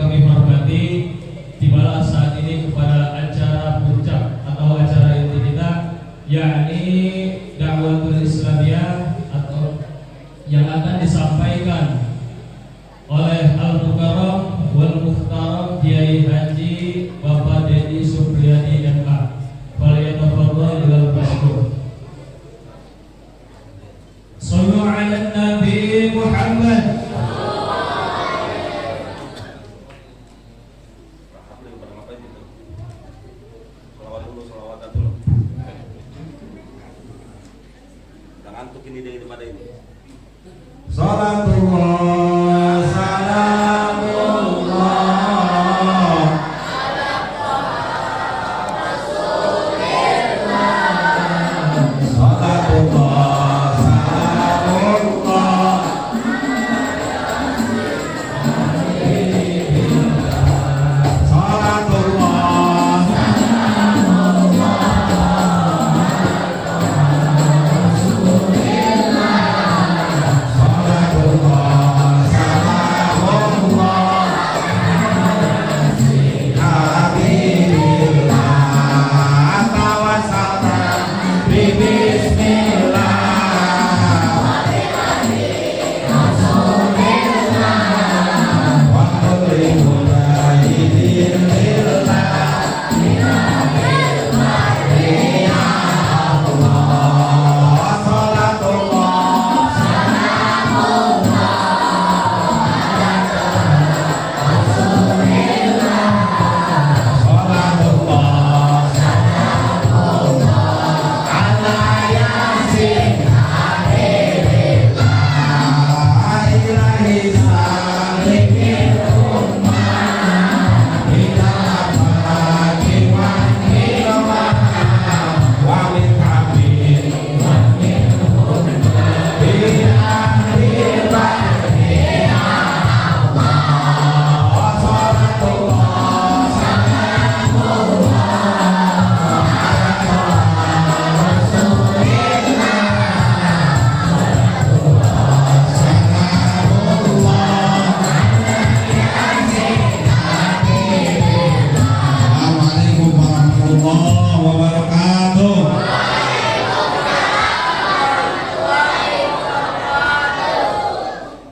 kami hormati, tibalah saat ini kepada acara puncak atau acara inti kita, yakni Da'watul Islamiyah atau yang akan disampaikan oleh Al-Mukarram wal Muhtaram Kiai Haji Bapak Dedi Supriyadi MK. Falyatafadhal ilal mashkur. Sallu ala Nabi Muhammad. Ngantuk ini daripada ini. Salatullah salamullah salatullah salamullah salatullah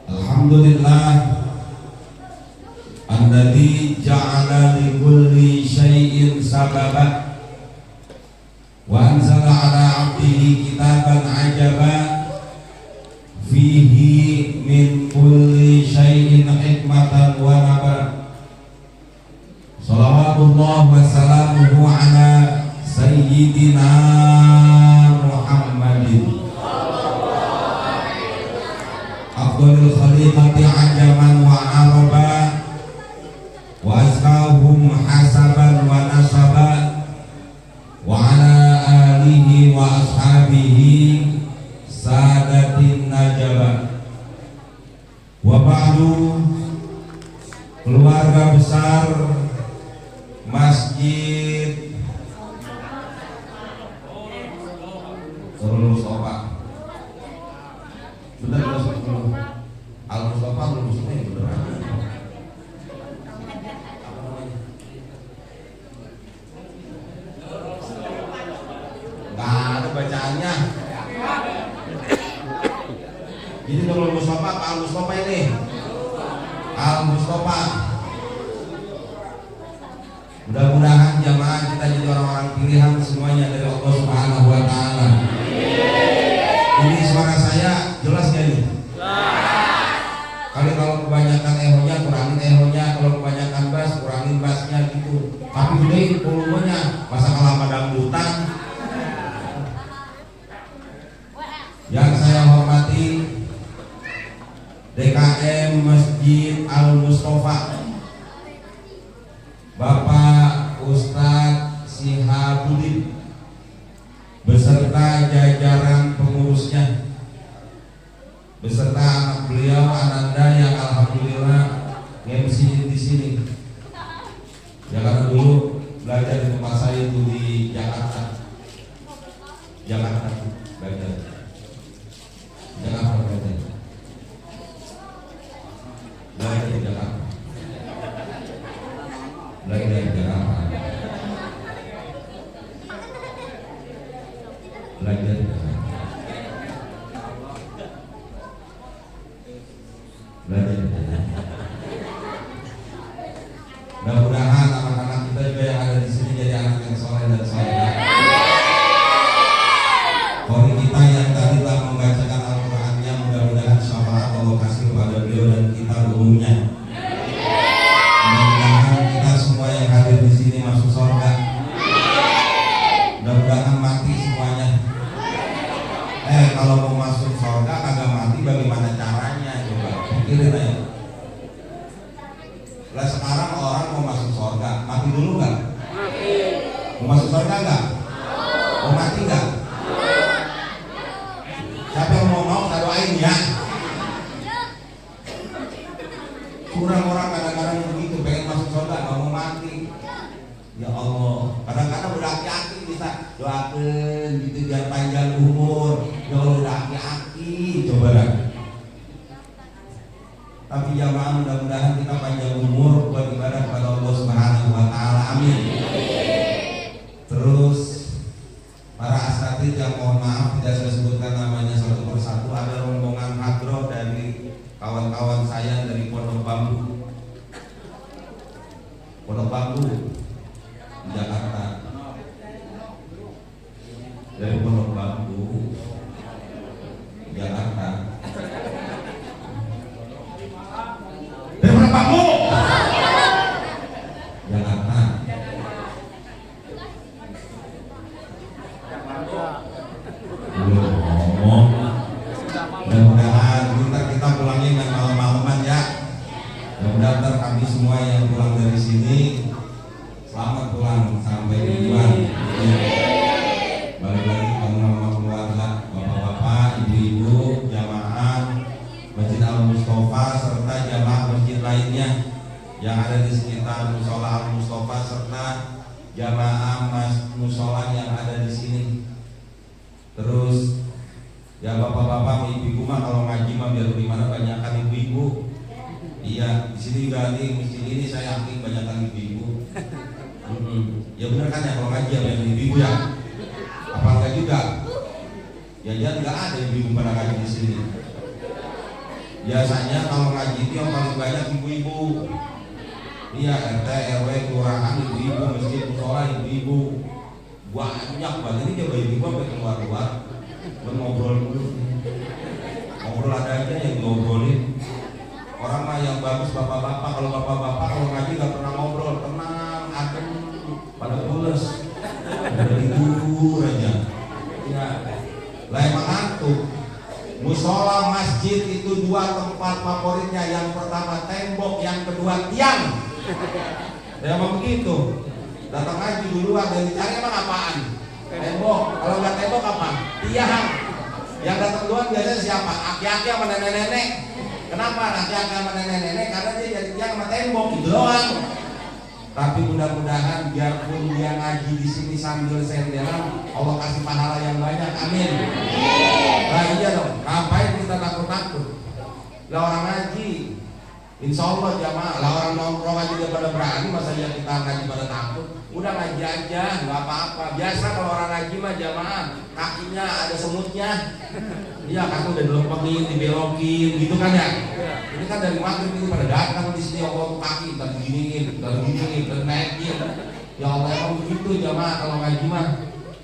Alhamdulillah alladzi ja'ala li kulli syai'in sababa wa anzala ala 'abdihi kitaban 'ajaba fihi min kulli syai'in hikmatan wa nabar. Shalawatullah wa salamuhu ala sayyidina Muhammadin afdhalil khaliqati ajaman wa araba wa azkahum hasaban wa nasaba wa ala alihi wa ashabihi sadatin najaba. Wa ba'du, keluarga besar Masjid Al-Mustafa, benar Al-Mustafa, Al-Mustafa yang benar. Nggak ada bacaannya. Jadi kalau Al-Mustafa, Al-Mustafa ini Al-Mustafa. Mudah-mudahan jamaah kita jadi orang-orang pilihan semuanya dari Allah Subhanahu wa Ta'ala. Ini suara saya jelas nggak nih? Kalau kebanyakan ehonya kurangin ehonya, kalau kebanyakan bass kurangin bassnya gitu. Tapi gedein volumenya, masa kalah dangdutan. Yang saya hormati DKM Masjid Al-Mustafa, Bapak Ustadz Sihabuddin beserta jajaran pengurusnya, beserta anak beliau Ananda yang alhamdulillah MC di sini. Ya karena dulu belajar di tempat saya itu di Jakarta belajar. Jakarta belajar di Jakarta. Belajar apa? Belajar belajar. Mudah-mudahan anak-anak kita juga yang ada di sini jadi anak yang soleh dan solehah. Kori kita yang tadi telah membacakan Al-Qur'annya, mudah-mudahan syafaat Allah kasih kepada beliau dan kita umumnya. Mudah-mudahan kita semua yang hadir di sini masuk surga. Mudah-mudahan mati semuanya. Kalau mau masuk surga kagak mati, bagaimana caranya? Coba pikirin aja. Lah sekarang orang mau masuk surga, mati dulu nggak? Mau masuk surga nggak? Mau mati nggak? Siapa yang mau saya doain ya. Kurang orang kadang-kadang begitu, pengen masuk surga nggak mau mati. Ya Allah, kadang-kadang udah aki-aki bisa doakan gitu biar panjang umur. Ya Allah udah aki-aki, coba kan. Tapi jamaah mudah-mudahan kita panjang umur buat ibadah kepada Allah Subhanahu wa taala. Amin. Terus para asatidz yang mohon maaf tidak saya sebutkan namanya satu persatu, ada rombongan hadroh dari kawan-kawan saya dari Pondok Bambu. Pondok Bambu di Jakarta. Dari Pondok Bambu Jakarta. Dari Pondok Bambu Jakarta. Belum ngomong. Mudah-mudahan kita pulangnya dengan malam-malaman ya. Mudah-mudahan kami semua yang pulang dari sini selamat pulang sampai tujuan. Balik lagi ke rumah keluarga, bapak-bapak, ibu-ibu, jamaah Masjid Al-Mustafa serta jamaah masjid lainnya yang ada di sekitar Musola Al-Mustafa serta jamaah musola yang ada di sini. Terus ya bapak-bapak, ibu-ibu mah kalau ngaji mah biar di mana banyakkan ibu-ibu. Iya, di sini juga di masjid ini saya yakin banyakkan ibu-ibu. Ya benar kan ya kalau ngaji ya banyak ibu-ibu ya. Apa enggak juga? Ya nggak ada ibu-ibu pada ngaji di sini. Biasanya kalau ngaji itu yang paling banyak ibu-ibu. Iya, RT, RW, kelurahan ibu-ibu, masjid, musola ibu-ibu. Banyak banget ini coba ibu-ibu sampai keluar-keluar. Ngobrol dulu. Ngobrol ada aja yang ngobrolin. Orang mah yang bagus bapak-bapak, kalau bapak-bapak kalau ngaji nggak pernah ngobrol, tenang, adem, pada pules. Udah tidur aja. Ya, lah emang ngantuk. Musola masjid itu dua tempat favoritnya. Yang pertama tembok, yang kedua tiang. Ya emang begitu. Datang ngaji dulu ada yang dicari emang apaan? Tembok. Kalau nggak tembok apa? Tiang. Yang datang duluan biasanya siapa? Aki-aki sama nenek-nenek. Kenapa? Aki-aki sama nenek-nenek? Karena dia jadi tiang sama tembok gitu doang. Tapi mudah-mudahan biarpun dia ngaji di sini sambil senderan, Allah kasih pahala yang banyak. Amin. Nah iya dong. Ngapain kita takut-takut? Lah orang ngaji, insya Allah jamaah. Lah orang nongkrong aja dia pada berani, masa ya kita ngaji pada takut? Udah ngaji aja, nggak apa-apa. Biasa kalau orang ngaji mah jamaah, kakinya ada semutnya. Iya, kaki udah dilepengin, dibelokin, gitu kan ya. Ini kan dari maghrib ini pada datang di sini Allah kaki, dan diginiin, dan naikin. Ya Allah emang begitu jamaah kalau ngaji mah.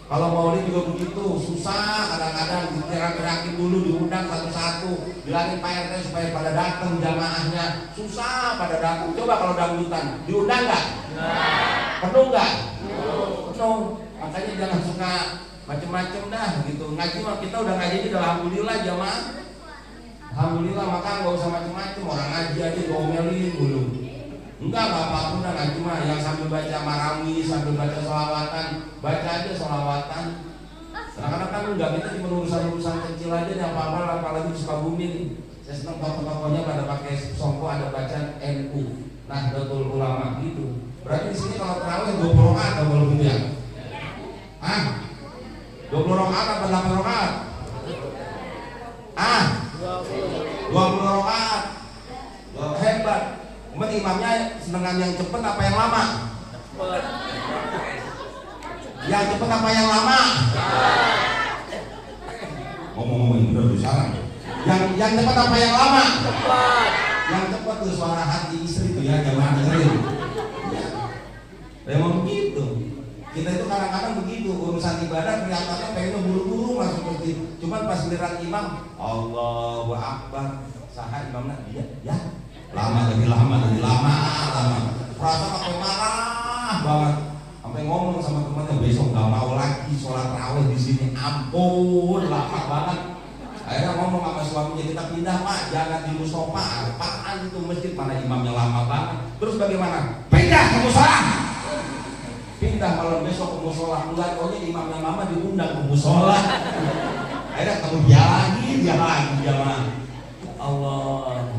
Kalau maulid juga begitu, susah kadang-kadang diterak-terakin dulu, diundang satu-satu, bilangin Pak RT supaya pada datang jamaahnya. Susah pada datang. Coba kalau dangdutan, diundang nggak? Penuh nggak? Penuh. Makanya jangan suka macem-macem dah gitu. Ngaji mah kita udah ngaji ini alhamdulillah jamaah. Alhamdulillah, maka nggak usah macem-macem. Orang ngaji aja diomelin dulu. Enggak apa-apa, udah ngaji mah yang sambil baca marawi, sambil baca sholawatan, baca aja sholawatan. Karena kan enggak, kita cuma urusan-urusan kecil aja nih, apa-apa apalagi di Sukabumi nih. Saya senang tokoh-tokohnya pada pakai songko, ada bacaan NU, Nahdlatul Ulama gitu. Berarti di sini kalau terawih 20 rakaat atau belum gitu ya? 20 rakaat apa 8 rakaat? 20 rakaat. Hebat. Imamnya senengan yang cepet apa yang lama? Yang cepat apa yang lama? Ngomong-ngomong ini udah salah. Yang cepat apa yang lama? Yang cepat tuh suara hati istri tuh ya, jangan dengerin. Ya. Memang begitu. Kita itu kadang-kadang begitu, urusan ibadah kelihatannya pengennya buru-buru masuk masjid. Cuman pas giliran imam, Allahu Akbar, saha imamnya dia, ya lama. Perasaan sampai marah banget, sampai ngomong sama temannya besok gak mau lagi sholat raweh di sini. Ampun, lama banget. Akhirnya ngomong sama suaminya, kita pindah pak, jangan di musofa. Apaan itu masjid, mana imamnya lama banget. Terus bagaimana? Pindah ke musola. Pindah malam besok ke musola. Enggak, pokoknya imamnya mama diundang ke musola. Akhirnya kamu dia lagi jamaah. Allah.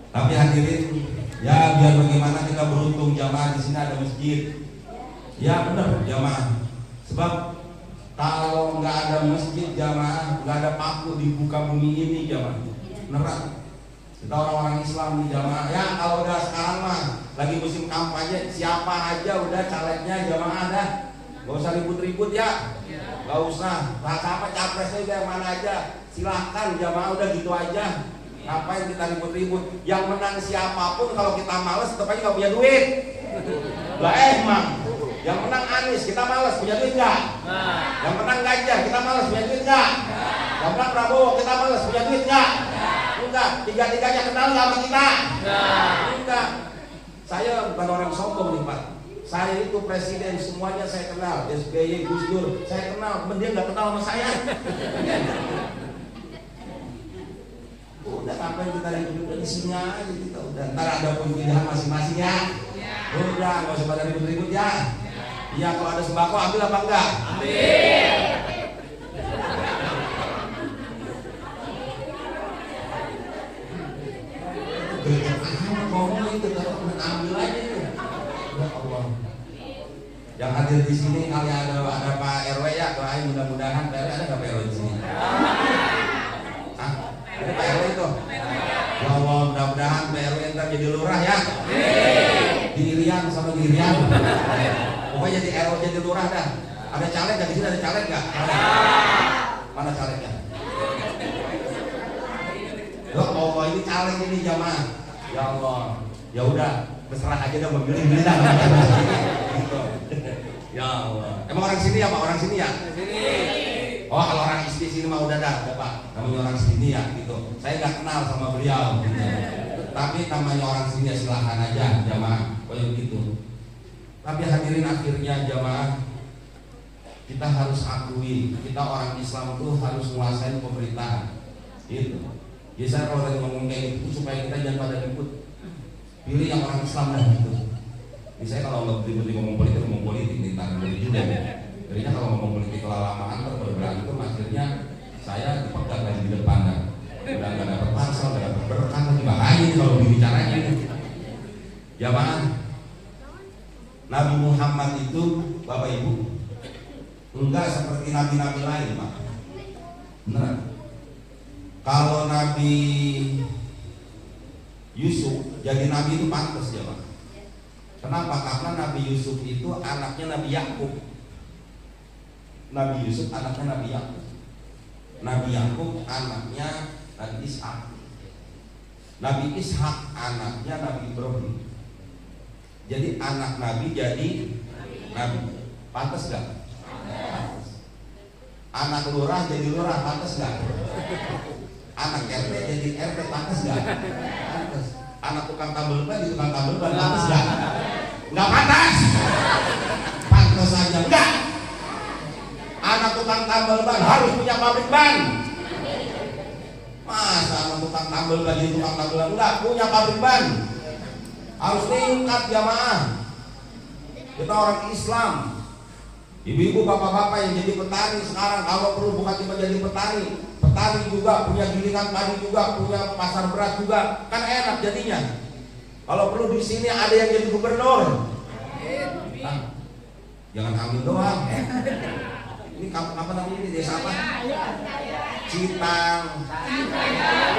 Tapi hadirin, ya biar bagaimana kita beruntung jamaah di sini ada masjid. Ya benar jamaah. Sebab kalau nggak ada masjid jamaah, nggak ada paku di muka bumi ini jamaah. Beneran. Kita orang-orang Islam di jamaah. Ya kalau udah sekarang mah lagi musim kampanye, siapa aja udah calegnya jamaah dah. Gak usah ribut-ribut ya. Gak usah. Sama capresnya udah mana aja. Silahkan jamaah udah gitu aja. Ngapain kita ribut-ribut? Yang menang siapapun kalau kita males tetap aja gak punya duit. Lah emang. Yang menang Anies kita males punya duit nggak? Yang menang Ganjar kita males punya duit nggak? Yang menang Prabowo kita males punya duit nggak? Enggak. Tiga-tiganya kenal nggak sama kita? Enggak. Saya bukan orang sombong nih Pak. Saya itu presiden semuanya saya kenal. SBY, Gus Dur saya kenal. Dia nggak kenal sama saya. Udah ngapain kita ribut di sini aja kita udah. Ntar ada pemilihan masing-masing ya. Udah nggak usah pada ribut-ribut ya. Iya kalau ada sembako ambil apa enggak? Ambil. Ngomong itu kalau ambil aja itu. Ya Allah. Yang hadir di sini kali ada Pak RW ya, doain mudah-mudahan Pak RW ada nggak Pak RW di sini? Ada Pak RW itu. Ya Allah mudah-mudahan Pak RW ntar jadi lurah ya. Di Irian sama di Irian. Pokoknya jadi RW jadi lurah dah. Ada caleg nggak di sini? Ada caleg nggak? Mana calegnya? Ya Allah ini caleg ini jamaah. Ya Allah. Ya udah terserah aja dah memilih dah. Gitu. Ya Allah. Emang orang sini ya Pak? Orang sini ya? Sini. Oh kalau orang istri sini mah udah dah Pak. Namanya orang sini ya gitu. Saya nggak kenal sama beliau. Gitu. Tapi namanya orang sini ya silahkan aja jamaah. Kayak begitu. Tapi hadirin akhirnya jamaah kita harus akui kita orang Islam itu harus menguasai pemerintahan. Gitu. Jadi saya kalau tadi ngomong kayak gitu supaya kita jangan pada ikut. Pilih yang orang Islam dah gitu. Jadi saya kalau nggak berhenti ngomong politik nih tangan dari juga ya. Jadinya kalau ngomong politik lama-lamaan berberantem akhirnya saya dipegang lagi di depan dah. Udah nggak dapat pansel, nggak dapat berkah lagi bahaya kalau dibicarain ini. Jamaah, Nabi Muhammad itu Bapak Ibu enggak seperti nabi-nabi lain Pak. Benar. Kalau Nabi Yusuf jadi nabi itu pantas ya Pak. Kenapa? Karena Nabi Yusuf itu anaknya Nabi Yakub. Nabi Yusuf anaknya Nabi Yakub. Nabi Yakub anaknya Nabi Ishak. Nabi Ishak anaknya Nabi Ibrahim. Jadi anak Nabi jadi Nabi. Pantas gak? Pantas. Anak lurah jadi lurah, pantas gak? Anak RT jadi RT, pantas gak? Pantas. Anak tukang tambel ban jadi tukang tambel ban, pantas gak? Nggak pantas. Pantas saja enggak. Anak tukang tambel ban harus punya pabrik ban. Masa anak tukang tambel ban jadi tukang tambel ban enggak punya pabrik ban. Harus tingkat jamaah. Kita orang Islam. Ibu-ibu, bapak-bapak yang jadi petani sekarang kalau perlu bukan cuma jadi petani, petani juga punya gilingan padi juga, punya pasar beras juga, kan enak jadinya. Kalau perlu di sini ada yang jadi gubernur. Nah, jangan ambil doang. Ini apa namanya ini desa apa? Citang,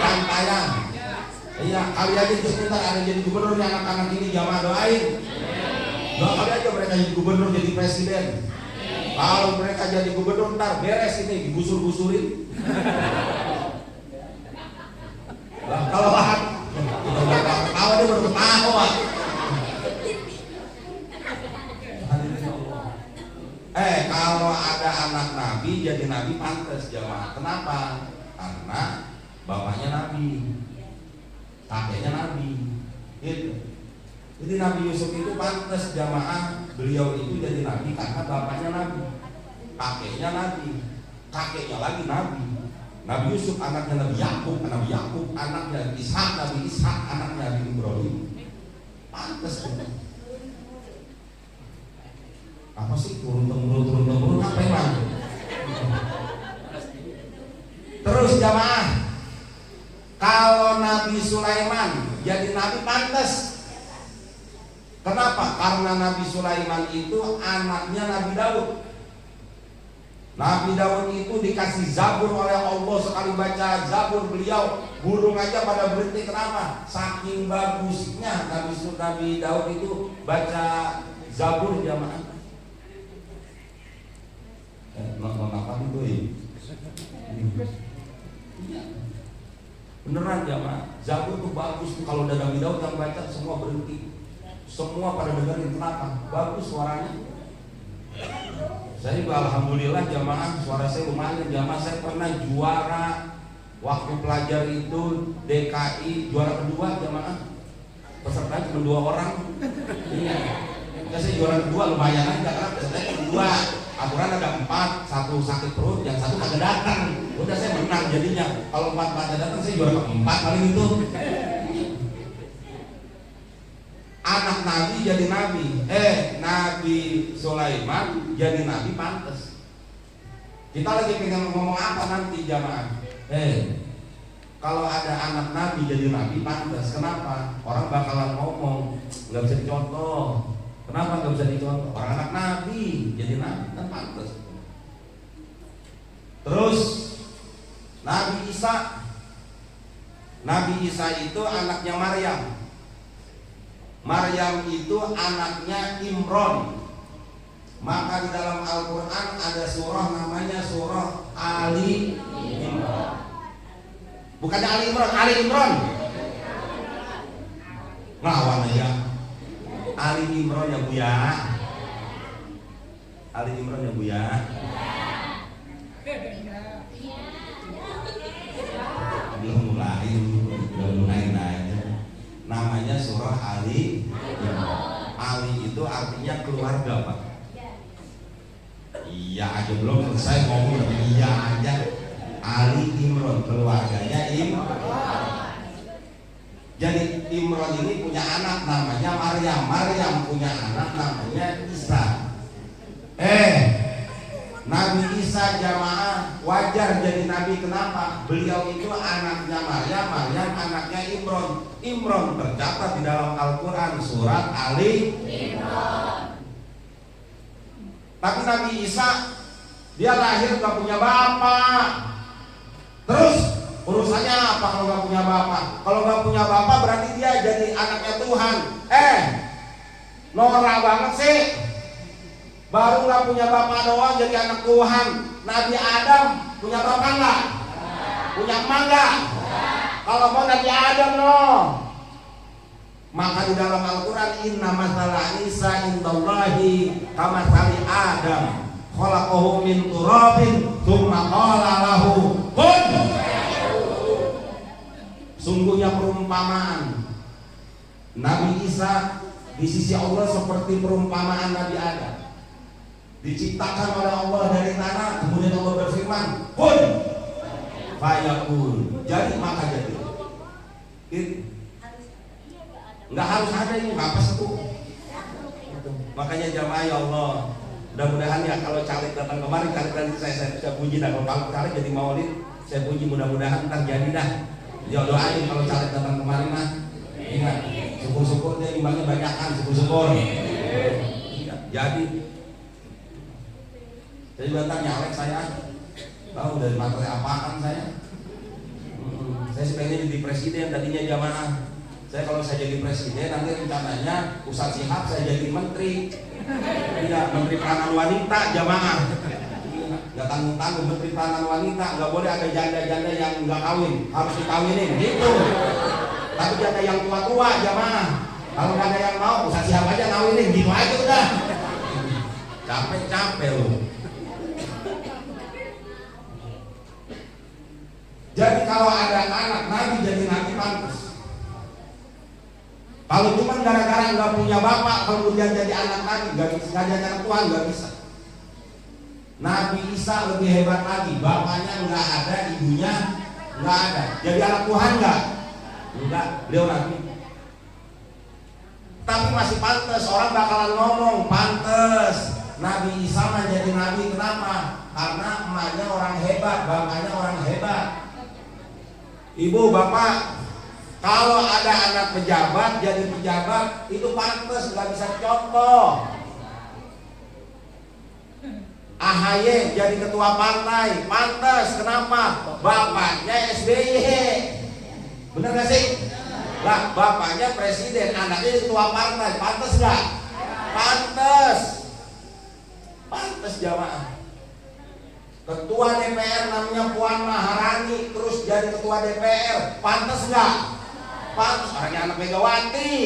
Cantayang. Iya, kali aja sebentar ada jadi gubernur yang anak-anak ini jamaah doain. Dua kali aja mereka jadi gubernur, jadi presiden. Kalau mereka jadi gubernur ntar beres ini, digusur-gusurin. Lah kalau ketawa dia baru ketawa. Kalau ada anak nabi jadi nabi pantas jamaah. Kenapa? Karena bapaknya nabi, kakeknya nabi. Gitu. Jadi Nabi Yusuf itu pantas jamaah, beliau itu jadi nabi karena bapaknya nabi, kakeknya nabi, kakeknya lagi nabi. Nabi Yusuf anaknya Nabi Yakub, Nabi Yakub anaknya Ishak, Nabi Ishak anaknya Nabi Ibrahim. Pantas itu. Apa sih turun temurun apa emang? Terus jamaah, kalau Nabi Sulaiman jadi nabi pantas. Kenapa? Karena Nabi Sulaiman itu anaknya Nabi Daud. Nabi Daud itu dikasih zabur oleh Allah. Sekali baca zabur beliau, burung aja pada berhenti. Kenapa? Saking bagusnya Nabi Daud itu baca zabur jamaah. Nonton apa itu ya? Beneran jamaah, zabur itu bagus. Kalau udah Nabi Daud yang baca semua berhenti. Semua pada dengerin. Kenapa? Bagus suaranya. Saya juga alhamdulillah jamaah, suara saya lumayan jamaah. Saya pernah juara waktu pelajar itu DKI, juara kedua jamaah. Peserta cuma 2 orang. Iya. Saya juara kedua lumayan aja karena pesertanya kedua. Aturan ada 4, 1 sakit perut, yang 1 kagak datang. Udah saya menang jadinya. Kalau 4 datang saya juara ke-4 paling itu. Anak nabi jadi nabi. Nabi Sulaiman jadi nabi pantas. Kita lagi pengen ngomong apa nanti jamaah? Kalau ada anak nabi jadi nabi pantas. Kenapa? Orang bakalan ngomong, nggak bisa dicontoh. Kenapa nggak bisa dicontoh? Orang anak nabi jadi nabi kan pantas. Terus Nabi Isa. Nabi Isa itu anaknya Maryam. Maryam itu anaknya Imron. Maka di dalam Al-Quran ada surah namanya surah Ali Imron. Bukannya Ali Imron, Ali Imron. Ngelawan aja. Ali Imron ya Bu ya. Ali Imron ya Bu ya. Belum mulai aja. Namanya surah Ali Imron. Ali itu artinya keluarga Pak. Iya aja belum selesai ngomong iya aja. Ali Imron keluarganya Imron. Jadi Imron ini punya anak namanya Maryam. Maryam punya anak namanya Isa. Nabi Isa jamaah wajar jadi nabi. Kenapa? Beliau itu anaknya Maryam, Maryam anaknya Imron. Imron tercatat di dalam Al-Quran surat Ali Imron. Tapi Nabi Isa dia lahir gak punya bapak. Terus urusannya apa kalau gak punya bapak? Kalau gak punya bapak berarti dia jadi anaknya Tuhan. Norak banget sih. Baru gak punya bapak doang jadi anak Tuhan. Nabi Adam punya bapak gak? Punya emak gak? Kalau mau Nabi Adam loh. Maka di dalam Al-Quran inna masalah Isa indallahi kamatsali Adam khalaqahu min turabin tsumma qala lahu kun. Sungguhnya perumpamaan Nabi Isa di sisi Allah seperti perumpamaan Nabi Adam. Diciptakan oleh Allah dari tanah, kemudian Allah berfirman kun fayakun, jadi maka jadi. Nggak harus ada ini, nggak pas itu. Makanya jamaah ya Allah, mudah-mudahan ya kalau caleg datang kemari, caleg nanti saya puji dah. Kalau caleg jadi maulid, saya puji mudah-mudahan ntar jadi dah. Ya doain kalau caleg datang kemari mah, ingat syukur-syukur dia imbangnya banyakan, syukur-syukur. Jadi saya juga tanya Alex, saya tahu dari materi apaan saya. Saya sih pengen jadi presiden tadinya jamaah. Saya kalau saya jadi presiden nanti rencananya Ustadz Syihab saya jadi menteri. Iya, menteri peranan wanita jamaah. Nggak tanggung-tanggung, menteri peranan wanita, nggak boleh ada janda-janda yang nggak kawin, harus dikawinin gitu. Tapi janda yang tua-tua jamaah. Kalau nggak ada yang mau, Ustadz Syihab aja ngawinin, gitu aja udah. Capek-capek loh. Jadi kalau ada anak Nabi jadi Nabi pantas. Kalau cuma gara-gara nggak punya bapak, kemudian jadi anak Nabi, nggak bisa, nggak jadi anak Tuhan, nggak bisa. Nabi Isa lebih hebat lagi, bapaknya nggak ada, ibunya nggak ada. Jadi anak Tuhan nggak? Enggak, beliau Nabi. Tapi masih pantas, orang bakalan ngomong pantas. Nabi Isa menjadi Nabi, kenapa? Karena emaknya orang hebat, bapaknya orang hebat. Ibu, bapak, kalau ada anak pejabat jadi pejabat itu pantas, nggak bisa contoh. AHY jadi ketua partai pantas, kenapa? Bapaknya SBY, bener gak sih? Lah, bapaknya presiden, anaknya ketua partai, pantas nggak? Pantas, pantas jamaah. Ketua DPR namanya Puan Maharani terus jadi ketua DPR, pantas nggak? Pantas, orangnya anak Megawati.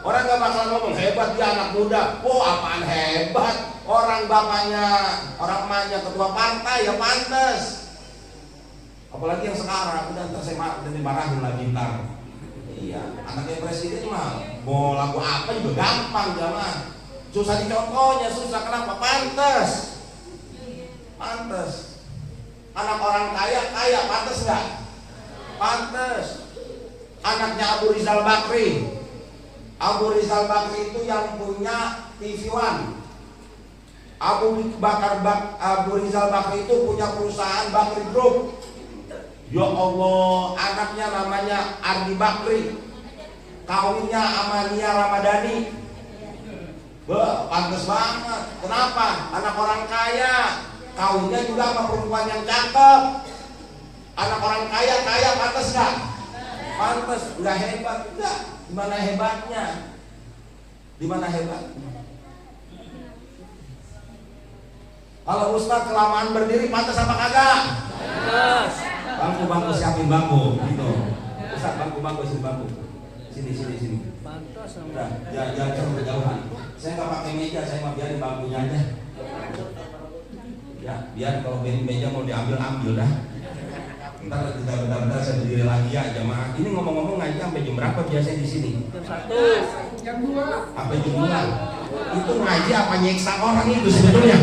Orang nggak bakalan ngomong hebat dia anak muda. Oh, apaan hebat? Orang bapaknya, orang emaknya ketua partai ya pantas. Apalagi yang sekarang, udah ntar saya dimarahin lagi ntar. Iya, anaknya presiden mah mau lagu apa juga gampang jamaah. Susah dicontohnya, susah, kenapa? Pantas. Pantas. Anak orang kaya, pantas nggak? Pantas. Anaknya Abu Rizal Bakri. Abu Rizal Bakri itu yang punya TV One. Abu Rizal Bakri itu punya perusahaan Bakri Group. Ya Allah, anaknya namanya Ardi Bakri. Kawinnya Amania Ramadhani. Pantas banget. Kenapa? Anak orang kaya. Kawinnya juga sama perempuan yang cakep. Anak orang kaya pantas nggak? Pantas, nggak hebat, nggak. Di mana hebatnya? Di mana hebatnya? Kalau Ustadz kelamaan berdiri pantas apa kagak? Pantas. Bangku siapin bangku, gitu. Ustadz bangku sini bangku. Sini. Pantas. Udah, jangan berjauhan. Saya nggak pakai meja, saya mau biarin bangkunya aja. Ya, biar kalau meja mau diambil dah. Ntar bentar saya berdiri lagi ya jamaah. Ini ngomong-ngomong ngaji sampai jam berapa biasanya di sini? Jam 2. Sampai jam 2. Itu ngaji apa nyiksa orang itu sebetulnya?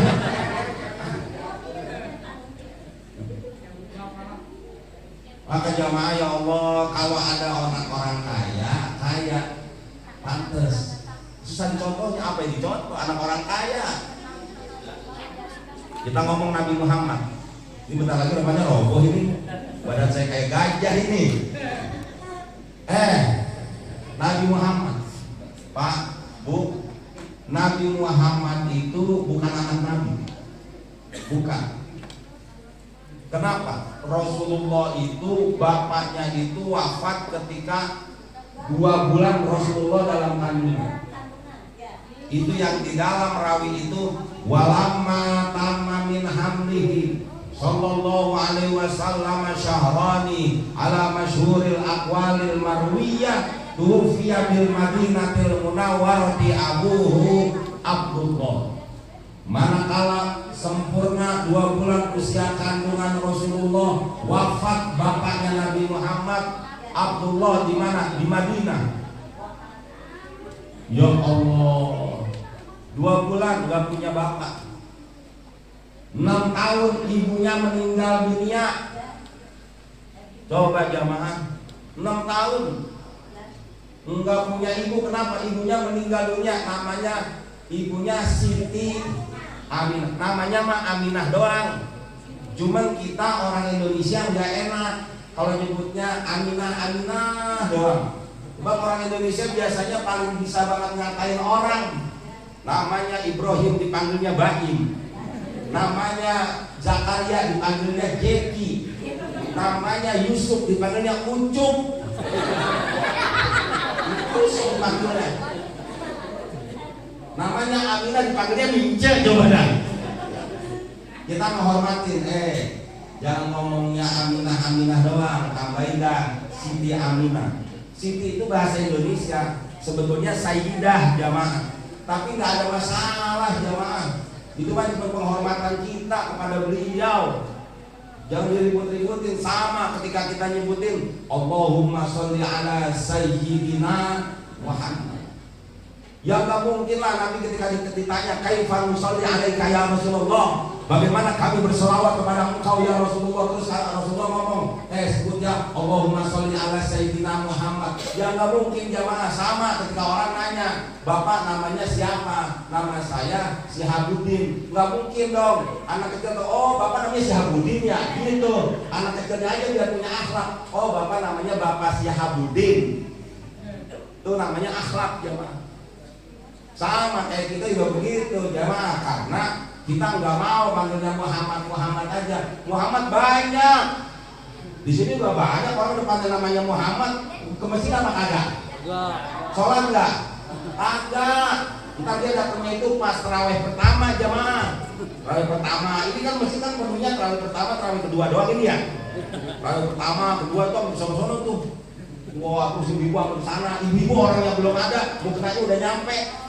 Maka jamaah ya Allah, kalau ada orang kaya pantas. Susah dicontohnya, apa yang dicontoh? Anak orang kaya. Kita ngomong Nabi Muhammad. Ini bentar lagi namanya roboh ini. Badan saya kayak gajah ini. Nabi Muhammad, Pak, Bu, Nabi Muhammad itu bukan anak Nabi. Bukan. Kenapa? Rasulullah itu bapaknya itu wafat ketika 2 bulan Rasulullah dalam kandungan. Itu yang di dalam rawi itu walamma tamma min hamlihi sallallahu alaihi wasallam syahrani ala masyhuril aqwalil marwiyah tufiya bil madinatil munawwarati abuhu Abdullah. Manakala sempurna 2 bulan usia kandungan Rasulullah, wafat bapaknya Nabi Muhammad Abdullah di mana? Di Madinah. Ya Allah, 2 bulan gak punya bapak. 6 tahun ibunya meninggal dunia. Coba jamaah, 6 tahun enggak punya ibu. Kenapa ibunya meninggal dunia? Namanya ibunya Siti Aminah. Namanya mah Aminah doang. Cuman kita orang Indonesia nggak enak kalau nyebutnya Aminah doang. Sebab orang Indonesia biasanya paling bisa banget ngatain orang. Namanya Ibrahim dipanggilnya Baim. Namanya Zakaria dipanggilnya Jeki. Namanya Yusuf dipanggilnya Ucup. dipanggilnya. Namanya Aminah dipanggilnya Mince, coba dah. Kita menghormatin, jangan ngomongnya Aminah doang, tambahin dah Siti Aminah. Siti itu bahasa Indonesia, sebetulnya Sayyidah jamaah. Tapi nggak ada masalah jamaah. Itu kan cuma penghormatan kita kepada beliau. Jangan diribut-ributin, sama ketika kita nyebutin Allahumma sholli ala Sayyidina Muhammad. Ya nggak mungkin lah Nabi ketika ditanya kaifa nusolli alaika ya Rasulullah, bagaimana kami berselawat kepada engkau ya Rasulullah, terus Rasulullah ngomong sebutnya Allahumma sholli ala Sayyidina Muhammad. Ya nggak mungkin jamaah. Sama ketika orang nanya bapak namanya siapa, nama saya Syihabuddin. Nggak mungkin dong anak kecil tuh, oh bapak namanya Syihabuddin ya gitu. Anak kecilnya aja dia punya akhlak, oh bapak namanya bapak Syihabuddin, itu namanya akhlak jamaah. Sama kayak kita juga begitu jamaah, karena kita nggak mau manggilnya Muhammad aja. Muhammad banyak di sini juga banyak orang depannya namanya Muhammad. Ke masjid apa kagak? Sholat nggak? Agak. Ntar dia datangnya itu pas tarawih pertama jamaah. Tarawih pertama ini kan masjid kan penuhnya tarawih pertama, tarawih kedua doang ini ya. Tarawih pertama, kedua tuh bisa sono tuh. Wah, terus ibu aku di sana, ibu orang yang belum ada, mukanya udah nyampe.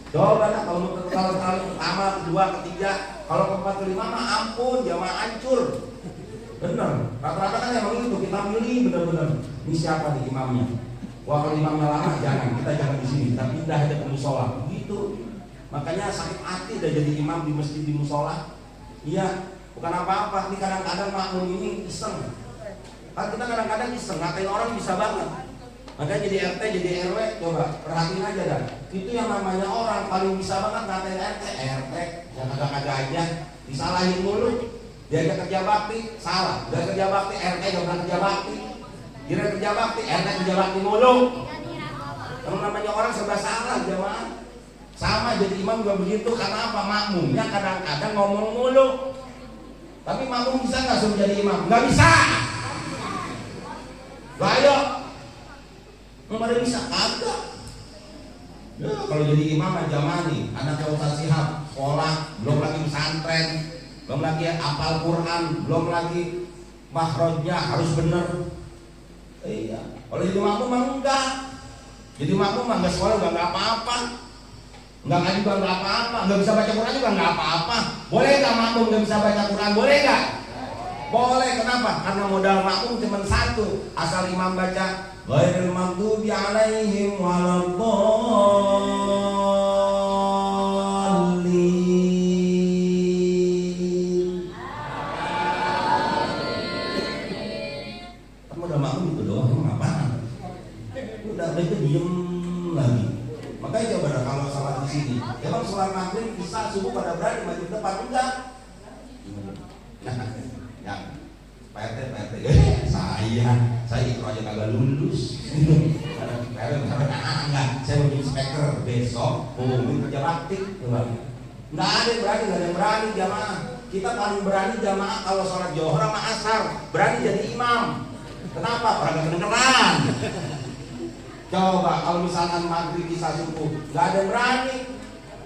Coba lah kalau pertama, kedua, ketiga, kalau keempat, kelima mah ampun, jamaah hancur. Bener, rata-rata kan emang itu kita milih bener-bener. Ini siapa nih imamnya? Wah kalau imamnya lama jangan, kita jangan di sini, kita pindah aja ke musola. Gitu. Makanya sakit hati udah jadi imam di masjid di musola. Iya, bukan apa-apa. Ini kadang-kadang makmum ini iseng. Kan kita kadang-kadang iseng, ngatain orang bisa banget. Makanya jadi RT, jadi RW, coba perhatiin aja dah. Itu yang namanya orang paling bisa banget ngatain RT, yang kagak-kagak aja, disalahin mulu. Dia kerja bakti, salah. Dia kerja bakti, RT gak pernah kerja bakti. Dia kerja bakti, RT kerja bakti mulu. Kalau namanya orang serba salah jamaah. Sama jadi imam juga begitu, karena apa? Makmumnya kadang-kadang ngomong mulu. Tapi makmum bisa nggak suruh jadi imam? Nggak bisa. Ayo. Nggak ada bisa, kagak. Ya, kalau jadi imam aja nih, anaknya Ustaz Syihab, sekolah, belum lagi pesantren, belum lagi hafal Quran, belum lagi makhrajnya harus bener. Iya. Kalau jadi makmum mah enggak. Jadi makmum mah enggak sekolah enggak apa-apa. Enggak ngaji juga enggak apa-apa, enggak bisa baca Quran juga enggak apa-apa. Boleh enggak makmum enggak bisa baca Quran? Boleh enggak? Boleh. Kenapa? Karena modal makmum cuma satu, asal imam baca ghairil maghdubi alaihim waladdallin. Modal makmum itu doang, emang apaan? Udah itu diem lagi. Makanya coba dah kalau salat di sini, emang sholat maghrib bisa subuh pada berani maju depan enggak? Ya, Pak RT, saya itu aja kagak lulus. Enggak, saya mau jadi inspektor besok, ngomongin kerja bakti. Enggak ada yang berani, enggak ada yang berani jamaah. Kita paling berani jamaah kalau sholat Johor sama Asar, berani jadi imam. Kenapa? Orang gak kedengeran. Coba kalau misalkan maghrib bisa subuh, nggak ada yang berani.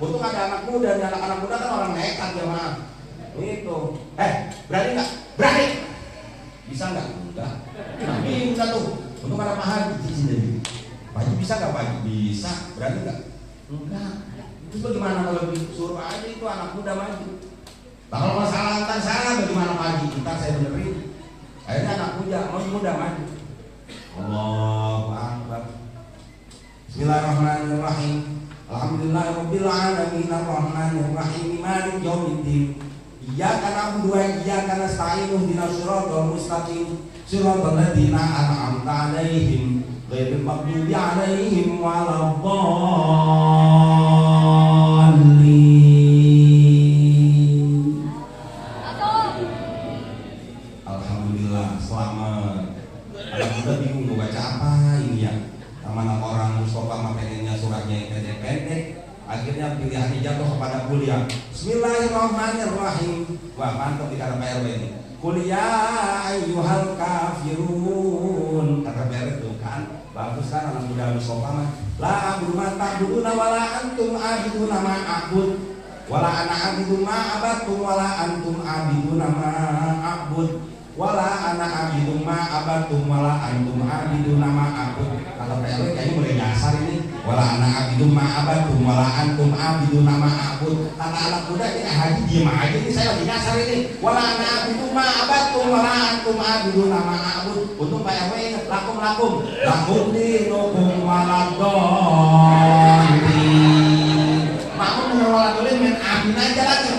Untung ada anak muda, dan anak-anak muda kan orang nekat jamaah. Itu, berani nggak? Berani. Bisa nggak? Enggak. Tapi bisa tuh. Untung ada Pak Haji di sini. Pak Haji bisa nggak Pak Haji? Bisa. Berani nggak? Enggak. Terus bagaimana kalau disuruh aja itu anak muda maju? Nah, kalau masalah ntar salah bagaimana Pak Haji? Ntar saya benerin. Akhirnya anak muda maju. Allahu Akbar. Bismillahirrahmanirrahim. Alhamdulillahirabbil alamin arrahmanir rahim maliki yaumiddin. Iyyaka na'budu wa iyyaka nasta'in ihdinas siratal mustaqim siratal ladzina an'amta 'alaihim ghairil maghdubi 'alaihim waladdallin. Alhamdulillah, selamat. Alhamdulillah bingung mau baca apa ini ya. Sama orang Mustafa mah pengennya suratnya yang pendek-pendek. Akhirnya pilihannya jatuh kepada kuliah. Bismillahirrahmanirrahim. Wah mantap di kata PRW ini. Kuliah ayyuhal kafirun. Kata PRW itu kan Bagus kan anak muda Mustafa mah. La abudu ma ta'buduna wala antum abiduna ma a'bud. Wala ana abidu ma abattum wala antum abiduna ma a'bud. Wala ana abidu ma abattum wala antum abiduna ma a'bud. Kata PRW kayaknya mulai dasar ini. Wala ana abidu ma abattum wala antum abiduna ma a'bud. Kata anak muda ini haji diem aja ini, saya lagi dasar ini. Wala ana abidu ma abattum wala antum abiduna ma a'bud. Untung PRW ingat lakum dinukum waladolin. Makmum dengan waladolin main amin aja lagi.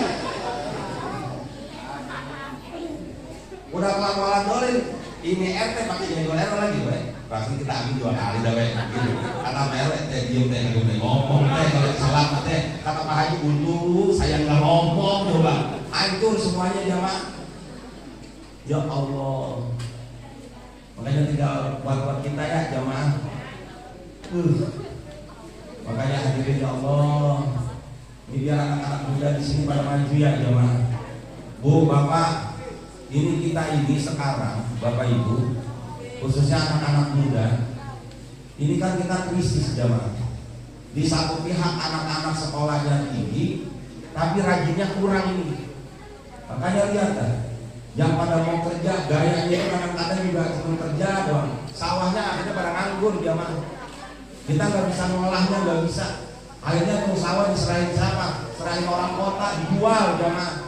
Udah kelar waladolin, ini RT pakai jenggol RW lagi, we. Pasti kita amin 2 kali dah, we. Gitu. Kata Pak RW, teh diem teh, ngomong teh, kalau salam teh. Kata Pak Haji, untung saya nggak ngomong, coba. Hancur semuanya jamaah. Ya Allah. Makanya tinggal buat kita ya jamaah. Makanya hadirin ya Allah. Ini biar anak-anak muda di sini pada maju ya jamaah. Bu, Bapak, ini kita ini sekarang, Bapak Ibu, khususnya anak-anak muda, ini kan kita krisis jamaah. Di satu pihak anak-anak sekolahnya tinggi, tapi rajinnya kurang ini. Makanya lihat kan, yang pada mau kerja gayanya itu kadang-kadang juga cuma kerja doang. Sawahnya akhirnya pada nganggur jamaah. Kita nggak bisa ngolahnya, nggak bisa. Akhirnya tuh sawah diserahin siapa? Serahin orang kota, dijual jamaah.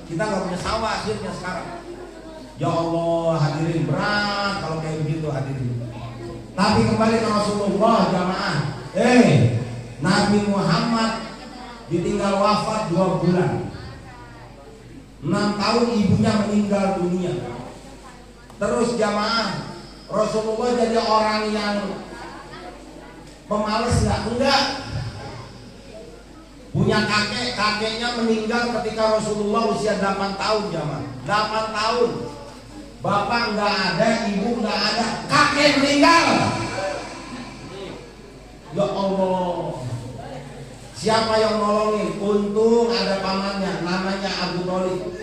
Kita nggak punya sawah akhirnya sekarang. Ya Allah, hadirin, berat kalau kayak begitu hadirin. Tapi kembali ke Rasulullah jamaah. Nabi Muhammad ditinggal wafat 2 bulan. 6 tahun ibunya meninggal dunia. Terus jamaah, Rasulullah jadi orang yang pemalas enggak. Punya kakeknya meninggal ketika Rasulullah usia 8 tahun jamaah. 8 tahun. Bapak enggak ada, ibu enggak ada, kakek meninggal. Ya Allah. Siapa yang nolongin? Untung ada pamannya, namanya Abu Thalib.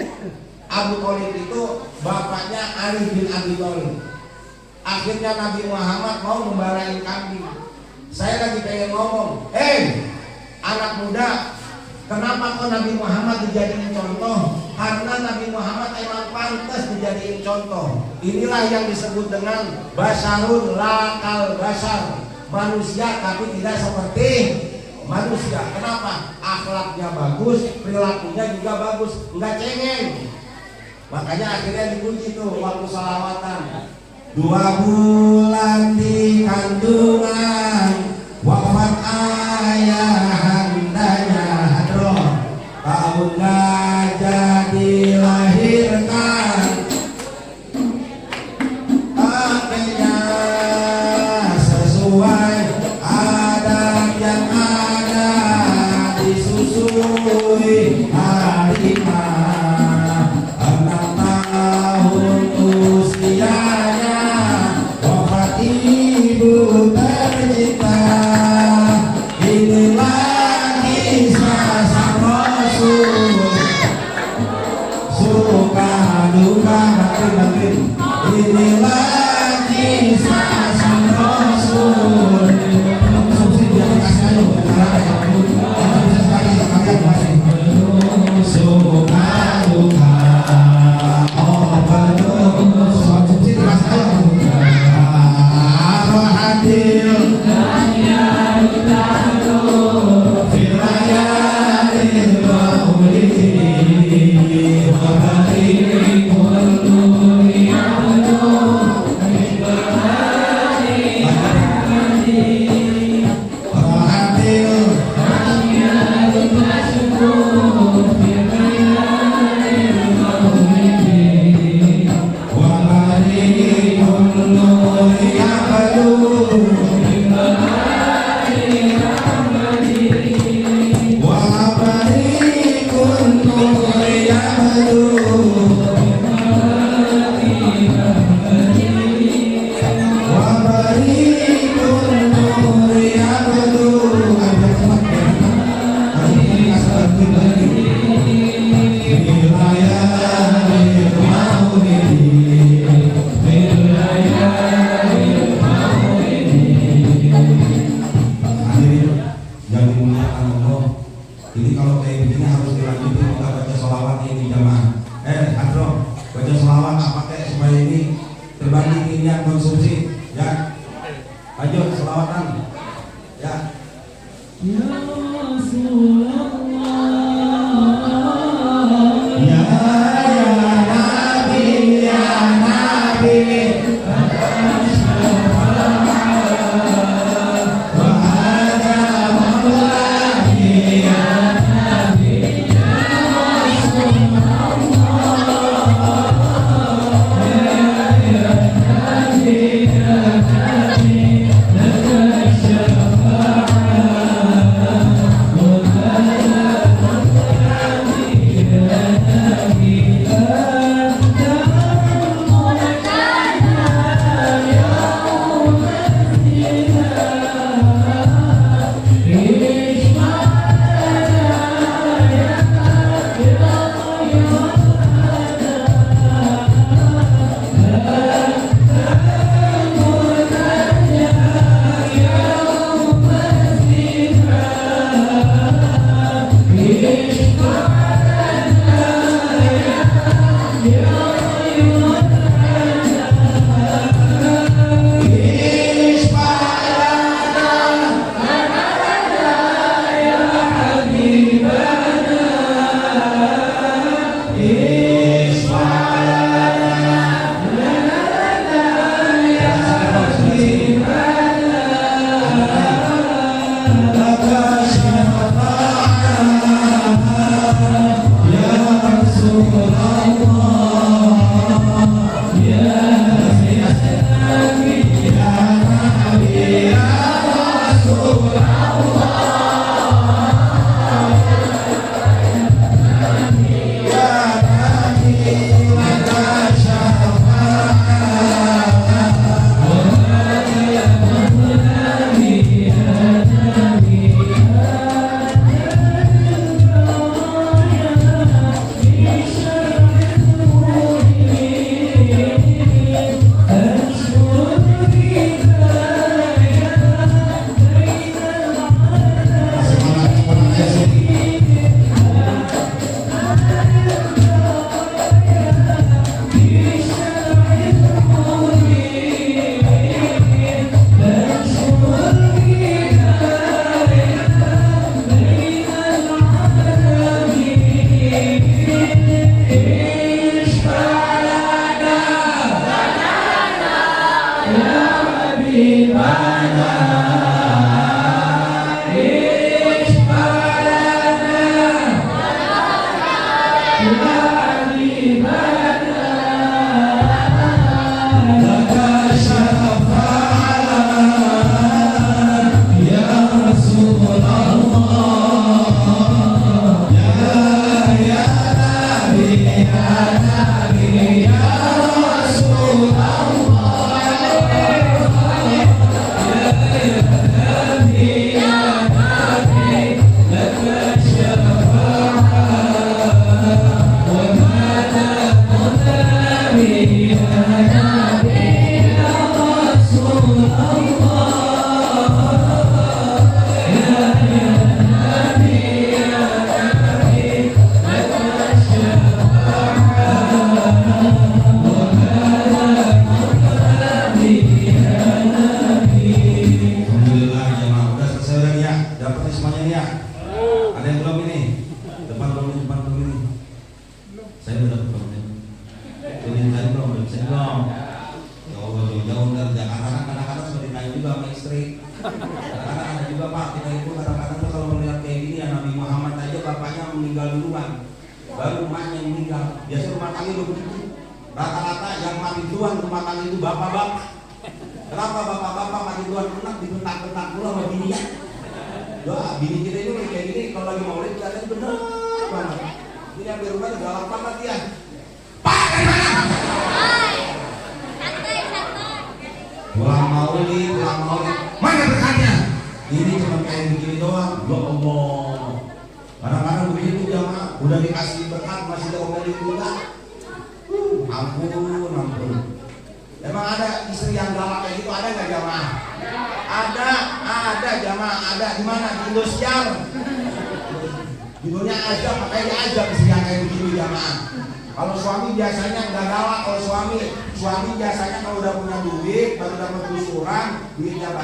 Abu Thalib itu bapaknya Ali bin Abi Thalib. Akhirnya Nabi Muhammad mau membarain kambing. Saya lagi pengen ngomong, anak muda, kenapa kok Nabi Muhammad dijadiin contoh? Karena Nabi Muhammad emang pantas dijadiin contoh. Inilah yang disebut dengan basarun lakal basar, manusia tapi tidak seperti manusia. Kenapa? Akhlaknya bagus, perilakunya juga bagus, enggak cengeng. Makanya akhirnya dipuji tuh waktu salawatan. 2 bulan di kandungan, wafat ayahandanya hadroh. Tahun gajah dilahirkan, kakeknya sesuai adat yang ada, disusui harimah. 6 tahun usianya, wafat ibu tercinta. Inilah kisah sang Rasul, suka duka batin. Inilah kisah sang Rasul. Suka duka hadir selawatan. Ya. Ya Rasulullah. Ya Nabi, ya Nabi. Udah dikasih berkat masih diomelin juga. Ampun. Emang ada istri yang galak kayak gitu, ada nggak jamaah? Ada jamaah, ada di mana? Di Indosiar. Judulnya aja, makanya diajak istri yang kayak begini jamaah. Kalau suami biasanya nggak galak, kalau suami biasanya kalau udah punya duit baru dapat gusuran, duitnya